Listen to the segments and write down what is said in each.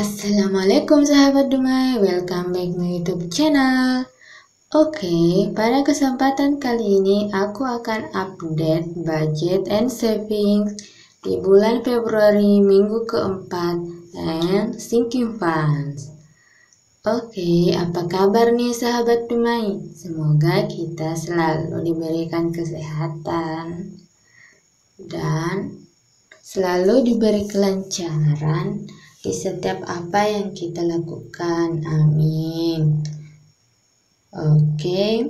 Assalamualaikum sahabat Dumai, welcome back my YouTube channel. Oke, pada kesempatan kali ini aku akan update budget and savings di bulan Februari minggu keempat and sinking funds. Oke, apa kabar nih sahabat Dumai? Semoga kita selalu diberikan kesehatan dan selalu diberi kelancaran di setiap apa yang kita lakukan. Amin. Oke.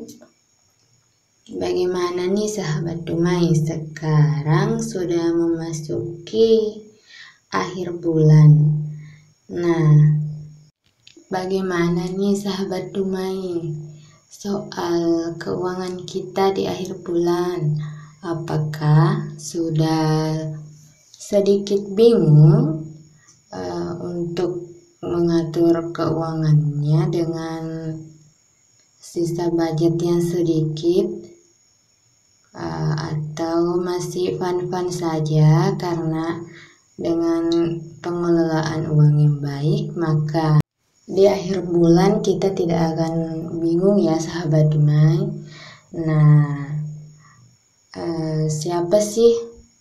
Bagaimana nih sahabat Dumai? Sekarang sudah memasuki akhir bulan. Nah, bagaimana nih sahabat Dumai soal keuangan kita di akhir bulan? Apakah sudah sedikit bingung untuk mengatur keuangannya dengan sisa budget yang sedikit, atau masih fun-fun saja? Karena dengan pengelolaan uang yang baik, maka di akhir bulan kita tidak akan bingung ya sahabat Dumai. Nah, siapa sih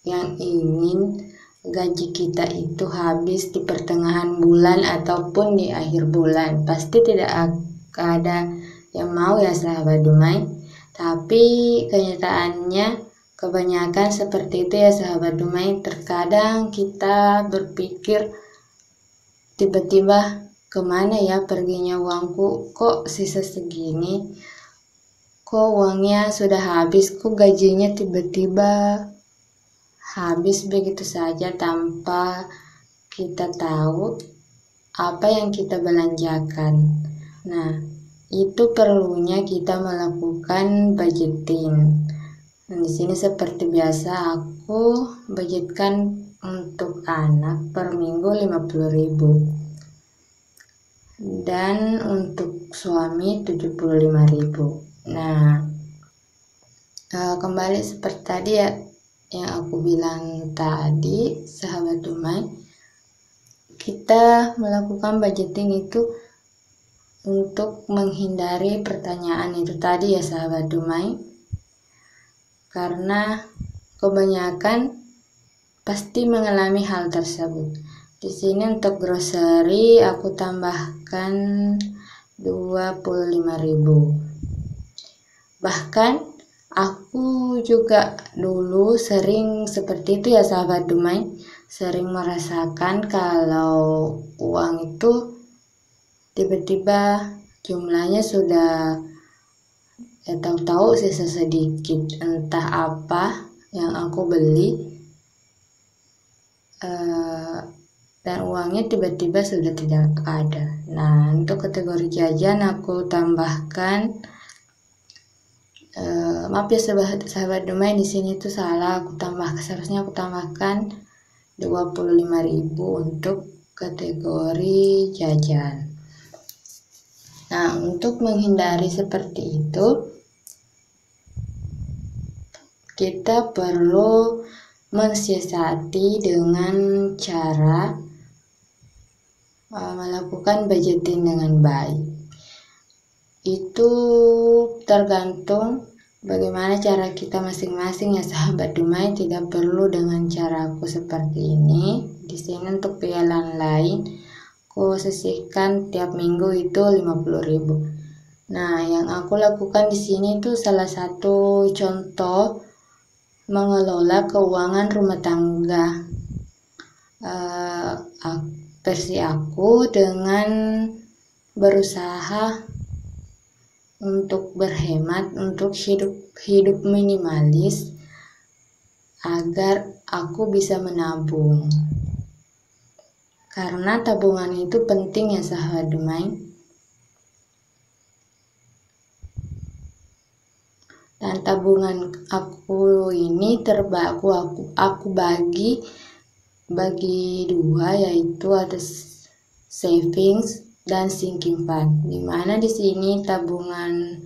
yang ingin gaji kita itu habis di pertengahan bulan ataupun di akhir bulan? Pasti tidak ada yang mau ya sahabat Dumai. Tapi kenyataannya kebanyakan seperti itu ya sahabat Dumai. Terkadang kita berpikir tiba-tiba kemana ya perginya uangku, kok sisa segini, kok uangnya sudah habis, kok gajinya tiba-tiba habis begitu saja tanpa kita tahu apa yang kita belanjakan. Nah, itu perlunya kita melakukan budgeting. Nah, di sini seperti biasa aku budgetkan untuk anak per minggu 50.000 dan untuk suami 75.000. Nah, kembali seperti tadi ya yang aku bilang tadi sahabat Dumai, kita melakukan budgeting itu untuk menghindari pertanyaan itu tadi ya sahabat Dumai, karena kebanyakan pasti mengalami hal tersebut. Di sini untuk grocery aku tambahkan 25.000. Bahkan aku juga dulu sering seperti itu ya sahabat Dumai, sering merasakan kalau uang itu tiba-tiba jumlahnya sudah tahu-tahu sisa sedikit, entah apa yang aku beli, dan uangnya tiba-tiba sudah tidak ada. Nah, untuk kategori jajan aku tambahkan, maaf ya sahabat Dumai, di sini tuh salah, seharusnya aku tambahkan 25.000 untuk kategori jajan. Nah, untuk menghindari seperti itu, kita perlu mensiasati dengan cara melakukan budgeting dengan baik. Itu tergantung bagaimana cara kita masing-masing ya sahabat Dumai. Tidak perlu dengan caraku seperti ini. Di sini untuk pialan lain aku sisihkan tiap minggu itu 50.000. Nah, yang aku lakukan di sini itu salah satu contoh mengelola keuangan rumah tangga versi aku, dengan berusaha untuk berhemat, untuk hidup minimalis agar aku bisa menabung. Karena tabungan itu penting ya sahabat Dumai. Dan tabungan aku ini aku bagi dua, yaitu ada savings dan sinking fund. Dimana di sini tabungan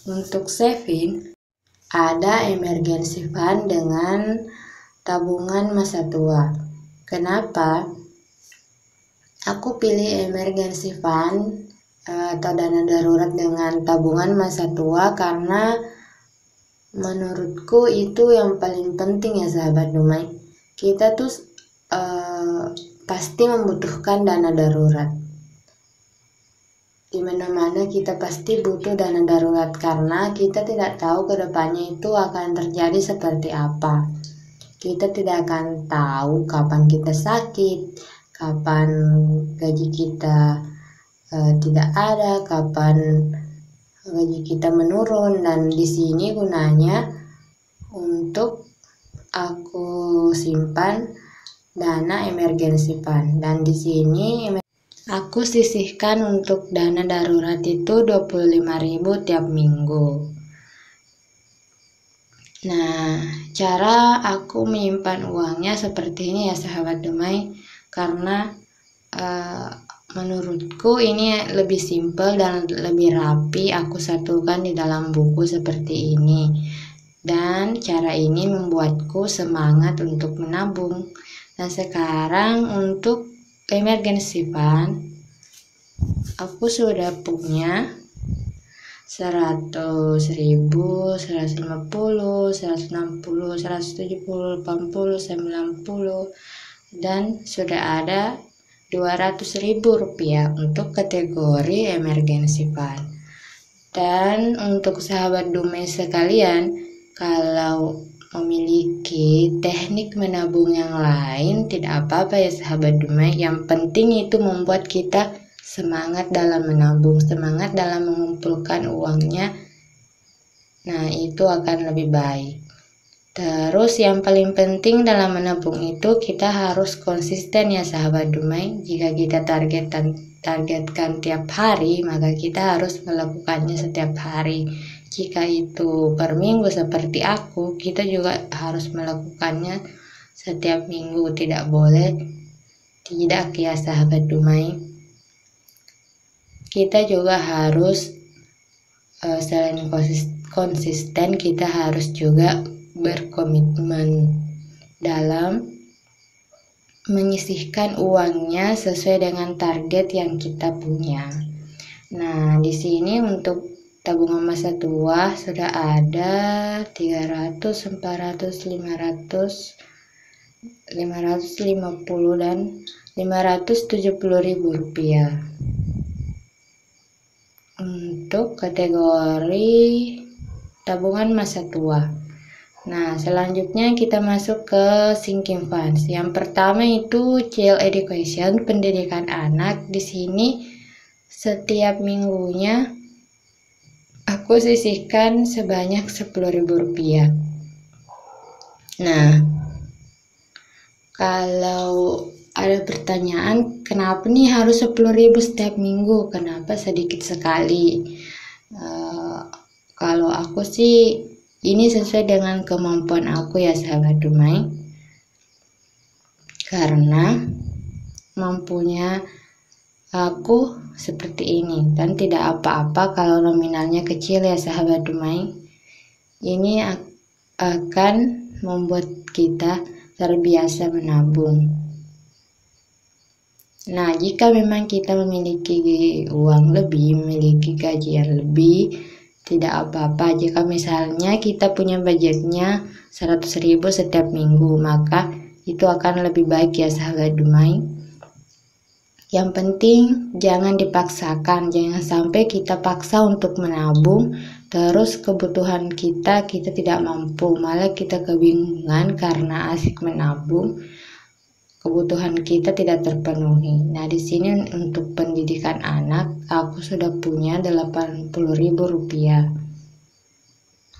untuk saving ada emergency fund dengan tabungan masa tua. Kenapa? Aku pilih emergency fund atau dana darurat dengan tabungan masa tua karena menurutku itu yang paling penting ya sahabat Dumai. Kita tuh pasti membutuhkan dana darurat. Di mana-mana kita pasti butuh dana darurat karena kita tidak tahu ke depannya itu akan terjadi seperti apa. Kita tidak akan tahu kapan kita sakit, kapan gaji kita tidak ada, kapan gaji kita menurun, dan di sini gunanya untuk aku simpan dana emergency fund, dan di sini aku sisihkan untuk dana darurat itu 25.000 tiap minggu. Nah, cara aku menyimpan uangnya seperti ini ya sahabat Dumai, karena menurutku ini lebih simpel dan lebih rapi. Aku satukan di dalam buku seperti ini, dan cara ini membuatku semangat untuk menabung. Nah, sekarang untuk emergency fund aku sudah punya 100.000, 150, 160, 170, 80, 90, dan sudah ada 200.000 rupiah untuk kategori emergency fund. Dan untuk sahabat Dumai sekalian, kalau memiliki teknik menabung yang lain tidak apa-apa ya sahabat Dumai. Yang penting itu membuat kita semangat dalam menabung, semangat dalam mengumpulkan uangnya. Nah, itu akan lebih baik. Terus yang paling penting dalam menabung itu kita harus konsisten ya sahabat Dumai. Jika kita targetkan tiap hari, maka kita harus melakukannya setiap hari. Jika itu per minggu seperti aku, kita juga harus melakukannya setiap minggu. Tidak boleh tidak ya sahabat Dumai. Kita juga harus selain konsisten, kita harus juga berkomitmen dalam menyisihkan uangnya sesuai dengan target yang kita punya. Nah, di sini untuk tabungan masa tua sudah ada 300, 400, 500, 550 dan 570.000 rupiah. Untuk kategori tabungan masa tua. Nah, selanjutnya kita masuk ke sinking funds. Yang pertama itu child education, pendidikan anak. Di sini setiap minggunya aku sisihkan sebanyak 10.000 rupiah. Nah, kalau ada pertanyaan, kenapa nih harus 10.000 setiap minggu? Kenapa sedikit sekali? Kalau aku sih ini sesuai dengan kemampuan aku ya sahabat Dumai. Karena mampunya aku seperti ini, dan tidak apa-apa kalau nominalnya kecil ya sahabat Dumai. Ini akan membuat kita terbiasa menabung. Nah, jika memang kita memiliki uang lebih, memiliki gaji yang lebih, tidak apa-apa. Jika misalnya kita punya budgetnya 100.000 setiap minggu, maka itu akan lebih baik ya sahabat Dumai. Yang penting jangan dipaksakan, jangan sampai kita paksa untuk menabung, terus kebutuhan kita tidak mampu, malah kita kebingungan karena asik menabung, kebutuhan kita tidak terpenuhi. Nah, di sini untuk pendidikan anak aku sudah punya 80.000 rupiah.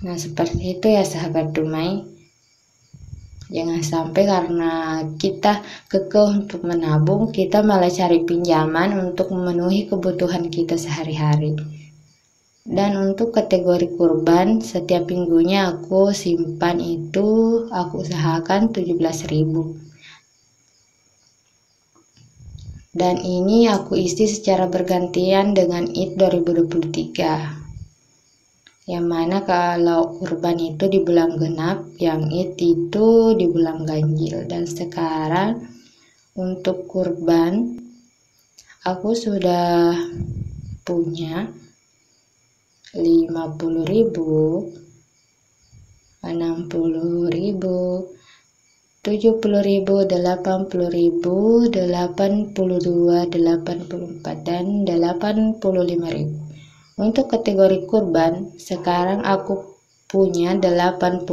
Nah, seperti itu ya sahabat Dumai. Jangan sampai karena kita kekeh untuk menabung, kita malah cari pinjaman untuk memenuhi kebutuhan kita sehari-hari. Dan untuk kategori kurban, setiap minggunya aku simpan itu, aku usahakan 17.000. Dan ini aku isi secara bergantian dengan Id 2023. Yang mana kalau kurban itu di bulan genap, yang Id itu di bulan ganjil. Dan sekarang untuk kurban aku sudah punya 50.000, 60.000, 70.000, 80.000, 82, 84, dan 85.000. Untuk kategori kurban, sekarang aku punya 85.000.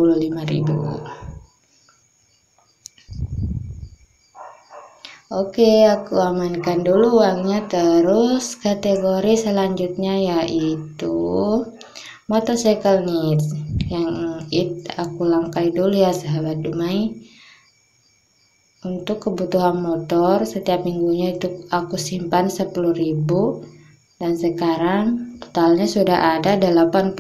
Oke, aku amankan dulu uangnya. Terus kategori selanjutnya yaitu motorcycle needs. Yang aku langkai dulu ya sahabat Dumai. Untuk kebutuhan motor setiap minggunya itu aku simpan 10.000, dan sekarang totalnya sudah ada 80.000.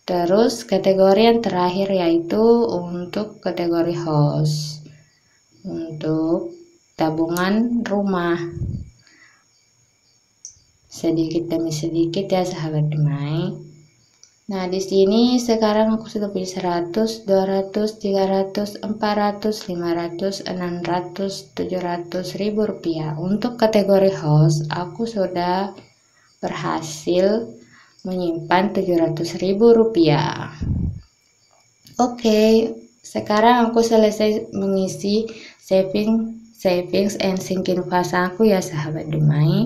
Terus kategori yang terakhir yaitu untuk kategori house, untuk tabungan rumah, sedikit demi sedikit ya sahabat Dumai. Nah, di sini sekarang aku sudah punya 100, 200, 300, 400, 500, 600, 700.000 rupiah. Untuk kategori house, aku sudah berhasil menyimpan 700.000 rupiah. Oke, sekarang aku selesai mengisi savings and sinking fund aku ya sahabat Dumai.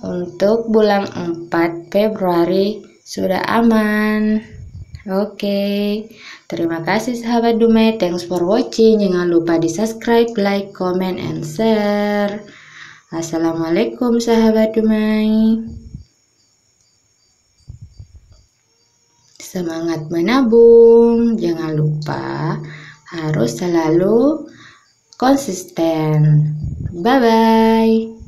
Untuk bulan 4 Februari sudah aman. Oke, terima kasih sahabat Dumai. Thanks for watching. Jangan lupa di subscribe, like, comment, and share. Assalamualaikum sahabat Dumai. Semangat menabung, jangan lupa harus selalu konsisten. Bye-bye.